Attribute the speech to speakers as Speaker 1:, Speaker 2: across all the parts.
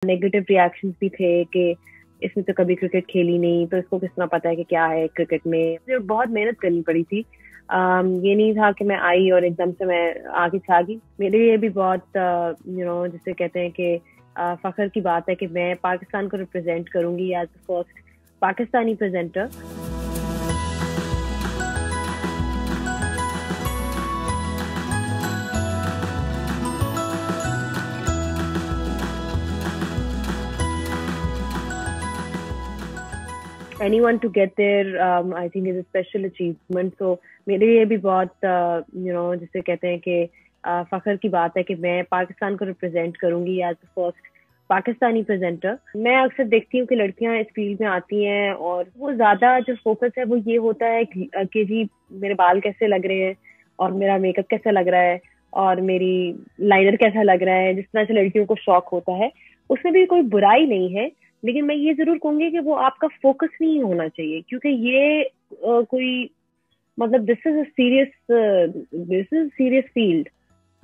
Speaker 1: Negative reactions भी थे कि इसने तो कभी क्रिकेट खेली नहीं, तो इसको किस तरह पता है कि क्या है क्रिकेट में। मुझे बहुत मेहनत करनी पड़ी थी। ये नहीं था कि मैं आई और एकदम से मैं आगे छा गई। मेरे लिए भी बहुत जिसे कहते हैं कि फख्र की बात है कि मैं पाकिस्तान को रिप्रेजेंट करूंगी as the first Pakistani presenter. Anyone to get there, I think is a special achievement. So मेरे लिए भी बहुत जिसे कहते हैं कि फख्र की बात है कि मैं पाकिस्तान को रिप्रेजेंट करूंगी as the first Pakistani presenter. मैं अक्सर देखती हूँ कि लड़कियां इस फील्ड में आती हैं और वो ज्यादा जो फोकस है वो ये होता है कि जी मेरे बाल कैसे लग रहे हैं और मेरा मेकअप कैसा लग रहा है और मेरी लाइनर कैसा लग रहा है, जिस तरह से लड़कियों को शौक होता है। उसमें भी कोई बुराई नहीं है, लेकिन मैं ये जरूर कहूंगी कि वो आपका फोकस नहीं होना चाहिए, क्योंकि ये कोई मतलब दिस इज सीरियस फील्ड।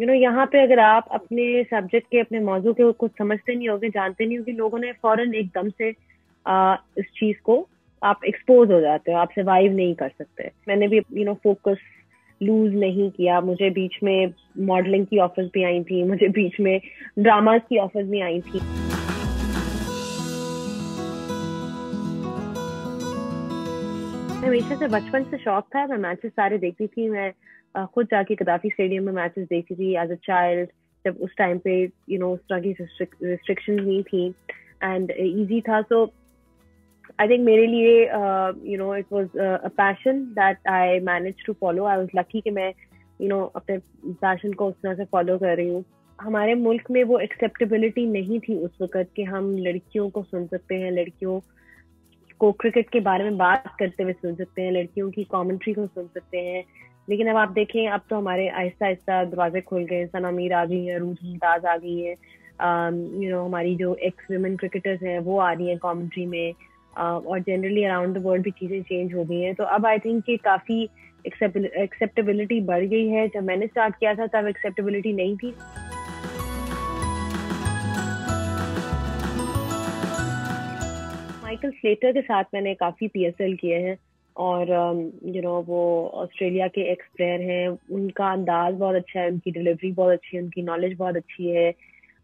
Speaker 1: यहाँ पे अगर आप अपने सब्जेक्ट के, अपने मौजू के कुछ समझते नहीं होगे, जानते नहीं होगे, लोगों ने फौरन एकदम से इस चीज को आप एक्सपोज हो जाते हो, आप सर्वाइव नहीं कर सकते। मैंने भी फोकस लूज नहीं किया। मुझे बीच में मॉडलिंग की ऑफर्स भी आई थी, मुझे बीच में ड्रामास की ऑफर्स भी आई थी। हमेशा से बचपन से शौक था, मैं मैचेस सारे देखती थी। मैं खुद जाके कदाफी स्टेडियम में मैचेस देखती थी एज अ चाइल्ड, जब उस टाइम पे उस तरह की रिस्ट्रिक्शन नहीं थी एंड इजी था। सो आई थिंक मेरे लिए it was a passion that I manage to follow. I was lucky कि मैं अपने पैशन को उस तरह से फॉलो कर रही हूँ। हमारे मुल्क में वो एक्सेप्टेबिलिटी नहीं थी उस वक्त कि हम लड़कियों को सुन सकते हैं, लड़कियों को क्रिकेट के बारे में बात करते हुए सुन सकते हैं, लड़कियों की कमेंट्री को सुन सकते हैं। लेकिन अब आप देखें, अब तो हमारे आहिस्ता आहिस्ता दरवाजे खुल गए। सना मीर आ गई है, रूज मुमताज आ गई है, हमारी जो एक्स वुमेन क्रिकेटर्स हैं वो आ रही हैं कमेंट्री में, और जनरली अराउंड द वर्ल्ड भी चीजें चेंज हो गई हैं। तो अब आई थिंक कि काफी एक्सेप्टेबिलिटी बढ़ गई है। जब मैंने स्टार्ट किया था तब एक्सेप्टेबिलिटी नहीं थी। माइकल स्लेटर के साथ मैंने काफी पीएसएल किए हैं और वो ऑस्ट्रेलिया के एक्स प्लेयर हैं। उनका अंदाज बहुत अच्छा है, उनकी डिलीवरी बहुत अच्छी है, उनकी नॉलेज बहुत अच्छी है।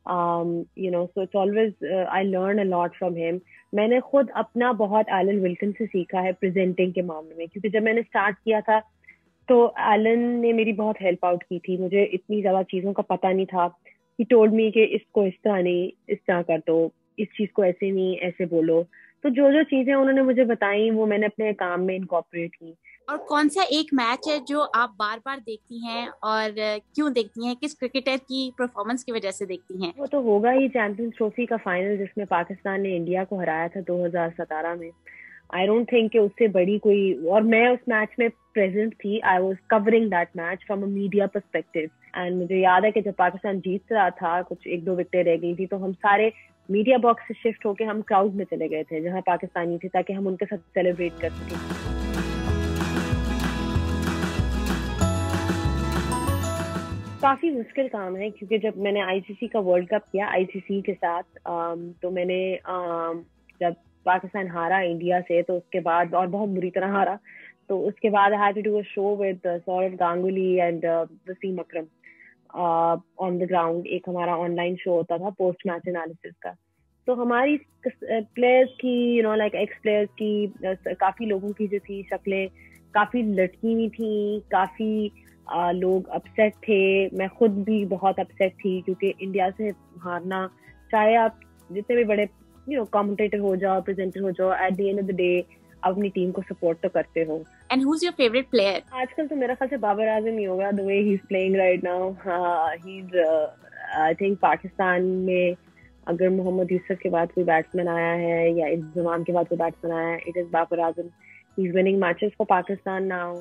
Speaker 1: So it's always I learn a lot from him. मैंने खुद अपना बहुत एलन विल्किन से सीखा है प्रेजेंटिंग के मामले में, क्योंकि जब मैंने स्टार्ट किया था तो एलन ने मेरी बहुत हेल्प आउट की थी। मुझे इतनी ज्यादा चीजों का पता नहीं था। ही टोल्ड मी कि इसको इस तरह नहीं, इस तरह कर दो, इस चीज को ऐसे नहीं, ऐसे बोलो। तो जो जो चीजें उन्होंने मुझे बताई वो मैंने अपने काम में इनकॉर्पोरेट की।
Speaker 2: और कौन सा एक मैच है जो आप बार बार देखती हैं और क्यों देखती हैं, किस क्रिकेटर की परफॉर्मेंस की वजह से देखती हैं?
Speaker 1: वो तो होगा ही चैंपियंस ट्रॉफी का फाइनल, जिसमें पाकिस्तान ने इंडिया को हराया था 2017 में। आई डोंट थिंक कि उससे बड़ी कोई, और मैं उस मैच में प्रेजेंट थी। I was covering that match from a media perspective and मुझे याद है कि जब पाकिस्तान जीत रहा था, कुछ एक दो विकेटें रह गई थी, तो हम सारे मीडिया बॉक्स से शिफ्ट होके हम क्राउड में चले गए थे जहां पाकिस्तानी थे, ताकि हम उनके साथ सेलिब्रेट कर सकें। काफी मुश्किल काम है, क्योंकि जब मैंने आईसीसी का वर्ल्ड कप किया आईसीसी के साथ, तो मैंने जब पाकिस्तान हारा इंडिया से, तो उसके बाद, और बहुत बुरी तरह हारा, तो उसके बाद I had to do a show with Sourav Ganguly and Wasim Akram on the ground. एक हमारा ऑनलाइन शो होता था पोस्ट मैच एनालिसिस का। तो हमारी प्लेयर्स की लाइक एक्स प्लेयर्स की काफी लोगों की जो थी शक्लें काफी लटकी हुई थी, काफी लोग अपसेट थे। मैं खुद भी बहुत अपसेट थी, क्योंकि इंडिया से हारना, चाहे आप जितने भी बड़े कमेंटेटर हो जाओ, प्रेजेंटर हो जाओ, at the end of the day आप अपनी टीम को सपोर्ट तो करते हो।
Speaker 2: And who is your favourite player?
Speaker 1: आजकल तो मेरा ख्याल से बाबर आजम ही होगा, the way he is playing right now. He is I think Pakistan में अगर मोहम्मद यूसुफ के बाद कोई बैट्समैन आया है या इंजमाम के बाद कोई बैट्समैन आया है, it is Babar Azam. He is winning matches for Pakistan now.